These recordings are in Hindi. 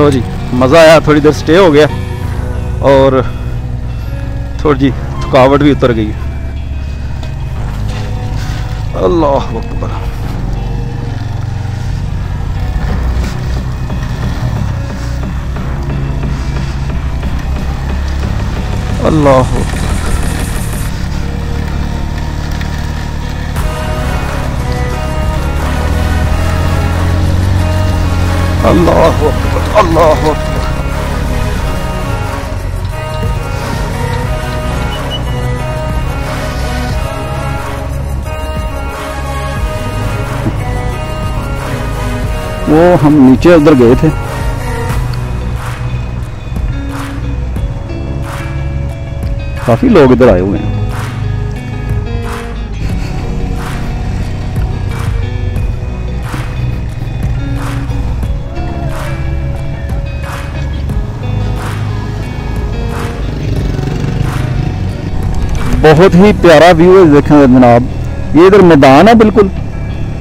लो जी, मज़ा आया, थोड़ी देर स्टे हो गया और थोड़ी जी थकावट भी उतर गई। अल्लाह अकबर। अल्लाह अल्लाह अकबर, अल्लाह अकबर। वो हम नीचे उधर गए थे, काफी लोग इधर आए हुए हैं। बहुत ही प्यारा व्यू है, देखें जनाब। ये इधर मैदान है बिल्कुल,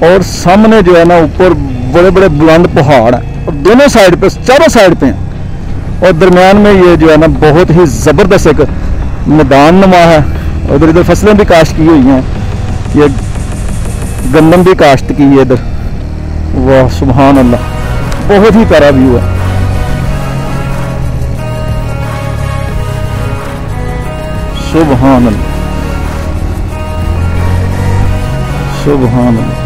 और सामने जो है ना ऊपर बड़े बड़े बुलंद पहाड़ हैं, और दोनों साइड पे, चारों साइड पे हैं, और दरमियान में ये जो है ना बहुत ही ज़बरदस्त एक मैदान नुमा है। उधर इधर फसलें भी काश्त की हुई हैं, ये गंदम भी काश्त की है इधर। वाह सुभान अल्लाह, बहुत ही प्यारा व्यू है। सुभान अल्लाह, सुभान अल्लाह।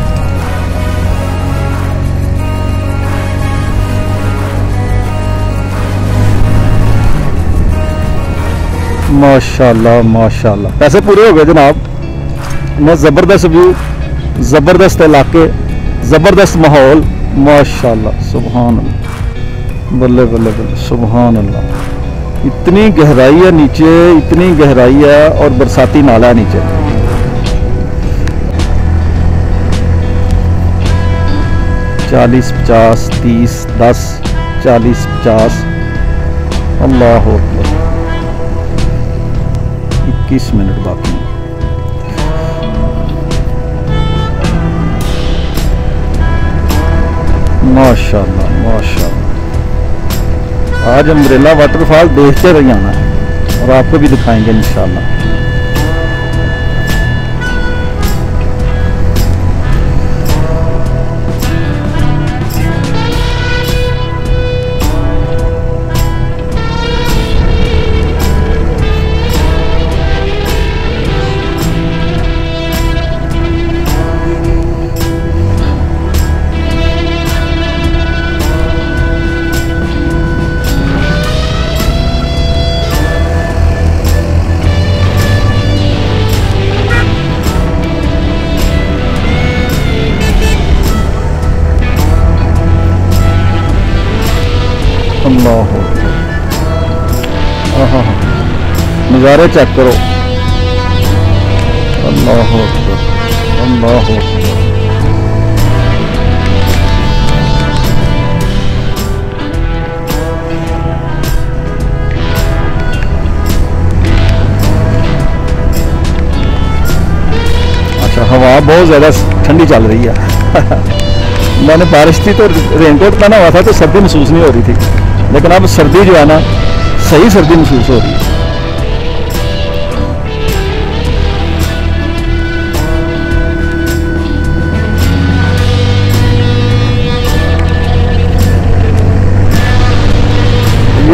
माशाल्लाह माशाल्लाह, पैसे पूरे हो गए जनाब। मैं ज़बरदस्त व्यू, ज़बरदस्त इलाके, ज़बरदस्त माहौल, माशाल्लाह सुभान अल्लाह। बल्ले बल्ले बल्ले, सुभान अल्लाह। इतनी गहराई है नीचे, इतनी गहराई है, और बरसाती नाला है नीचे। 40 50 30 10 40 50, अल्लाह अकबर। 21 मिनट बाकी हैं। माशाल्लाह माशाल्लाह। आज अम्ब्रेला वाटरफॉल देखते रह जाना है, और आपको भी दिखाएंगे इंशाल्लाह। अल्लाह, नज़ारे चेक करो। अल्लाह अकबर, अल्लाह अकबर। अच्छा, हवा बहुत ज़्यादा ठंडी चल रही है। मैंने बारिश थी तो रेनकोट पहना हुआ था, तो सर्दी महसूस नहीं हो रही थी, लेकिन अब सर्दी जो है ना, सही सर्दी महसूस हो रही है।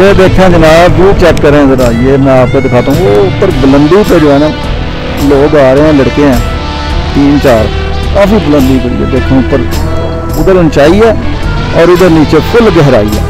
ये देखें जनाब, व्यू चेक करें ज़रा। ये मैं आपको दिखाता हूँ, वो ऊपर बुलंदी पे जो है ना लोग आ रहे हैं, लड़के हैं 3-4, काफ़ी बुलंदी पर। ये देखें ऊपर, उधर ऊंचाई है और इधर नीचे फुल गहराई है।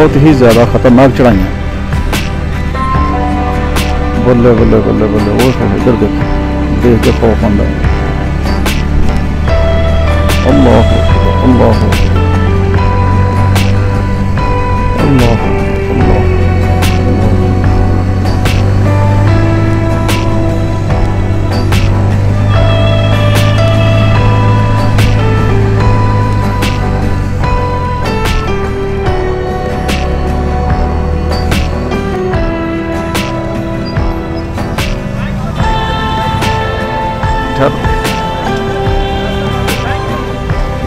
बहुत ही ज़्यादा ख़तरनाक चढ़ाइयाँ। बल्ले बल्ले बल्ले बल्ले, वो इधर देख के खौफ आंदा है। अल्लाह अल्लाह अल्लाह अल्लाह।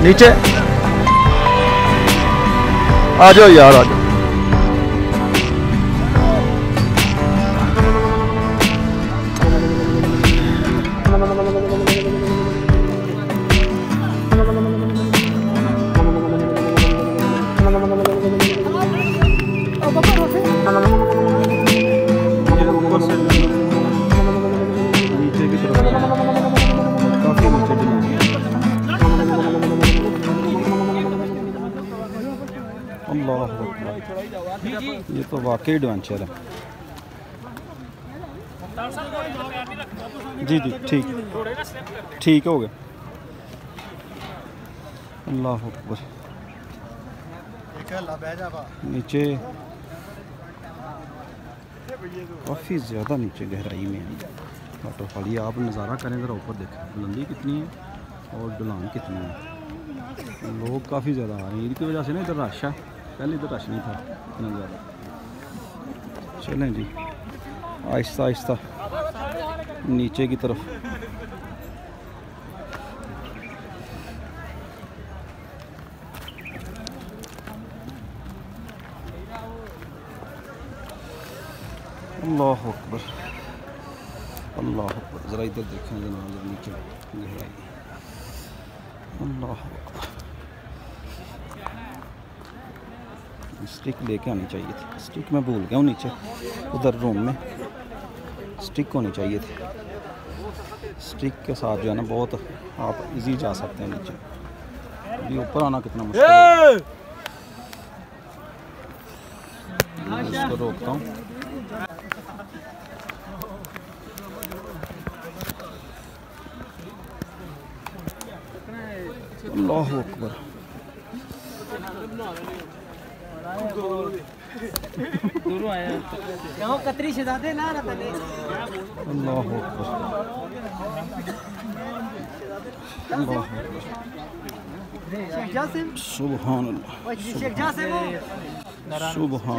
नीचे आ जाओ यार, आ जाओ। नीचे की तरफ काफी नीचे ये तो वाकई एडवेंचर है। जी जी ठीक ठीक हो गया। अल्लाह अकबर। नीचे काफ़ी ज़्यादा नीचे गहराई में है वाटरफॉल। ये आप नज़ारा करें ज़रा, ऊपर देखें बुलंदी कितनी है और ढलान कितनी है। लोग काफ़ी ज़्यादा आ रहे हैं, इनकी वजह से ना इधर रश है, पहले इधर रश नहीं था इतना ज़्यादा। चलें जी आहिस्ता आहिस्ता नीचे की तरफ। अल्लाह अकबर अल्लाह अकबर। ज़रा इधर देखें जनाब, नीचे गहराई। अल्लाह अकबर। स्टिक लेके आनी चाहिए थी, स्टिक मैं भूल गया हूँ नीचे उधर रूम में। स्टिक होनी चाहिए थी, स्टिक के साथ जो है ना बहुत आप इजी जा सकते हैं नीचे। अभी ऊपर आना कितना मुश्किल है। इसको रोकता हूँ। अल्लाह अकबर। दोनों आए यहाँ कतरी शहजादे ना रहते। अल्लाह अकबर अल्लाह अकबर। सुभान अल्लाह सुभान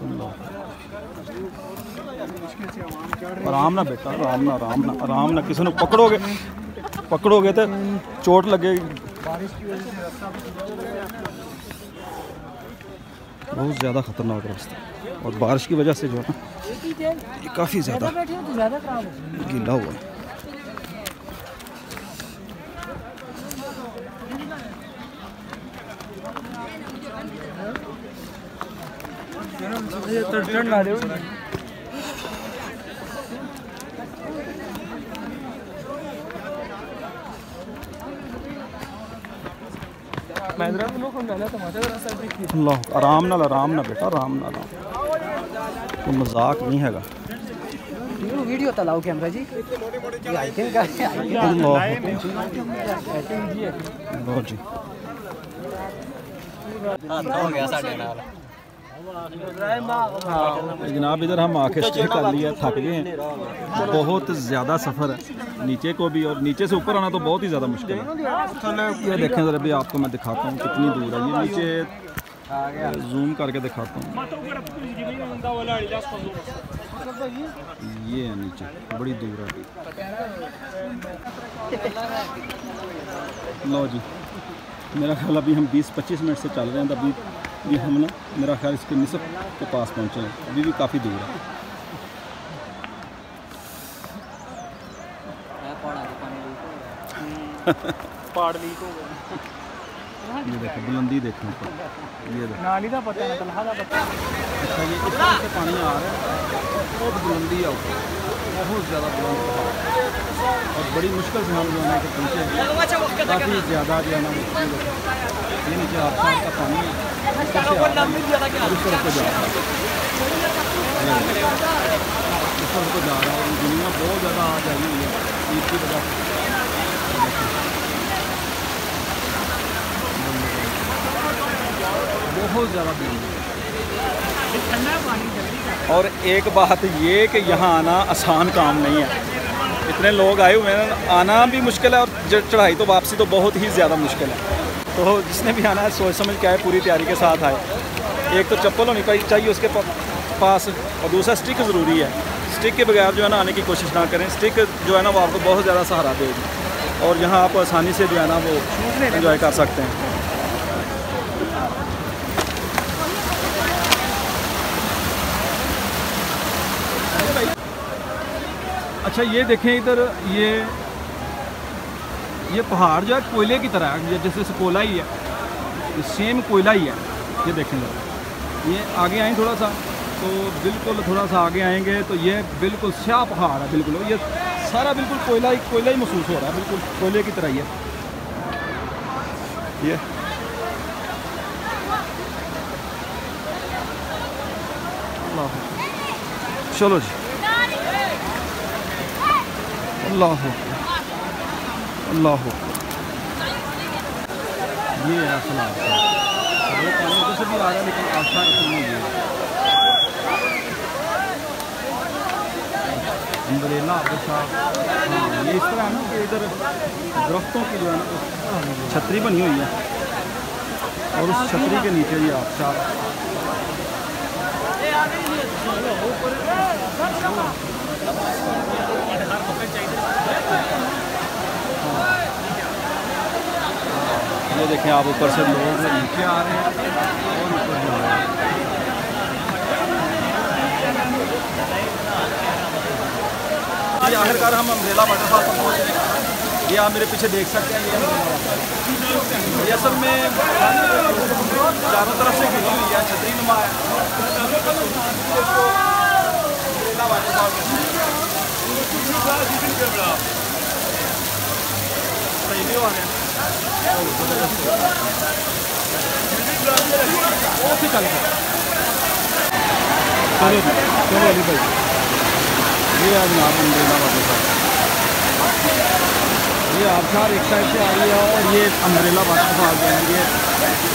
अल्लाह। आराम ना बेटा, आराम ना आराम ना आराम ना। किसी ने पकड़ोगे तो चोट लगेगी। बहुत ज़्यादा ख़तरनाक रास्ता और बारिश की वजह से जो है ना ये काफ़ी ज़्यादा गीला हुआ है। अल्लाह आराम ना बेटा, आराम ना तो मजाक नहीं हैगा। वीडियो तलाओ कैमरा जी। जनाब इधर हम आके स्टे कर लिया, थक गए हैं। बहुत ज़्यादा सफ़र है नीचे को भी, और नीचे से ऊपर आना तो बहुत ही ज़्यादा मुश्किल है। ये देखें ज़रा, अभी आपको मैं दिखाता हूँ कितनी दूर है ये। नीचे जूम करके दिखाता हूँ, ये है नीचे, बड़ी दूर है। लो जी, मेरा ख्याल अभी हम 20-25 मिनट से चल रहे हैं, अभी भी हम ना मेरा ख्याल इसके निसब के पास पहुँचे हैं, अभी भी काफ़ी दूर है। पहाड़ लीक हो गया। ये देखो बुलंदी देखो, ये देखो नाली का पता है, तलहा का पता है। अच्छा ये इस तरह से पानी आ रहा है, बहुत बुलंदी है ऊपर, बहुत ज़्यादा बुलंद पहाड़। और बड़ी मुश्किल से हम जो है ना पहुँचे, काफ़ी ज़्यादा जो है ना मुश्किल है। ये नीचे आबशार का पानी है, इस तरफ को जा रहा है, इस तरफ को जा रहा है। दुनिया बहुत ज़्यादा आ जा रही है ईद की वजह से। बहुत ज़्यादा भीड़ है। और एक बात ये कि यहाँ आना आसान काम नहीं है, इतने लोग आए हुए हैं, आना भी मुश्किल है और चढ़ाई तो वापसी तो बहुत ही ज़्यादा मुश्किल है। तो जिसने भी आना है सोच समझ के आए, पूरी तैयारी के साथ आए। एक तो चप्पल होनी चाहिए उसके पास, और दूसरा स्टिक ज़रूरी है। स्टिक के बगैर जो है ना आने की कोशिश ना करें। स्टिक जो है ना वो आपको बहुत ज़्यादा सहारा देगी और यहाँ आप आसानी से जो है ना वो एंजॉय कर सकते हैं। अच्छा ये देखें इधर, ये पहाड़ जो है कोयले की तरह है, जैसे कोयला ही है, सेम कोयला ही है। ये देखें जरा, ये आगे आए थोड़ा सा तो बिल्कुल थोड़ा सा आगे आएंगे तो ये बिल्कुल स्याह पहाड़ है, बिल्कुल ये सारा बिल्कुल कोयला ही महसूस हो रहा है, बिल्कुल कोयले की तरह ही है ये। चलो जी, अल्लाह अल्लाह। ये है असल आबशार, वो पानी उधर से भी आ रहा है लेकिन आबशार नहीं है। अम्ब्रेला आबशार, हाँ ये इस तरह है ना कि इधर दरख्तों की जो है ना छतरी बनी हुई है और उस छतरी के नीचे ये आबशार। ये देखें आप, ऊपर से लोग नीचे आ रहे हैं और ऊपर जा रहे हैं। ये आखिरकार हम अम्ब्रेला वाटरफॉल पर पहुँच गए हैं। ये आप मेरे पीछे देख सकते हैं, ये असल में चारों तरफ से घिरी हुई है, छतरी नुमा है। सही भी हो रहे हैं चलो अली भाई, ये आज नाम अम्ब्रेला वाटरफॉल, ये आबशार एक साइड से आ रही है और ये अम्ब्रेला वाटरफॉल जो है ये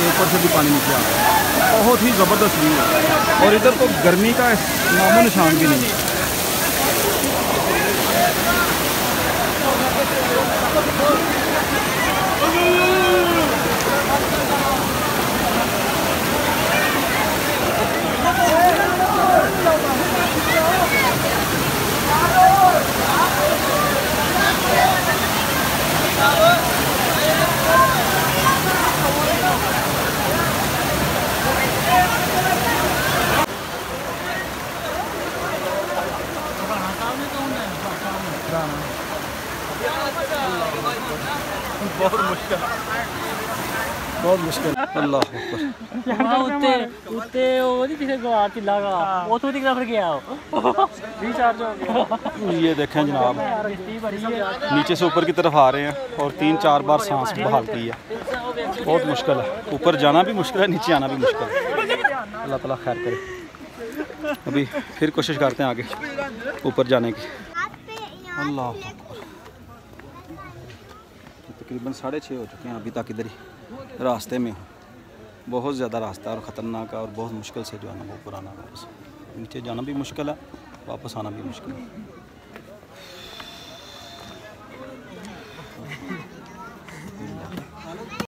ऊपर से भी पानी नीचे आ रहा है। बहुत ही ज़बरदस्त व्यू है और इधर तो गर्मी का नामो निशान भी नहीं है। बहुत मुश्किल, बहुत मुश्किल। अल्लाह ये देखें जनाब, नीचे से ऊपर की तरफ आ रहे हैं और 3-4 बार सांस बहाल की है। बहुत मुश्किल है, ऊपर जाना भी मुश्किल है, नीचे आना भी मुश्किल है। अल्लाह ताला खैर करे। अभी फिर कोशिश करते हैं आगे ऊपर जाने की। अल्लाह तकरीबन 6:30 हो चुके हैं अभी तक इधर ही रास्ते में। बहुत ज़्यादा रास्ता और ख़तरनाक है और बहुत मुश्किल से जो है ना वो ऊपर आना, वापस नीचे जाना भी मुश्किल है, वापस आना भी मुश्किल है।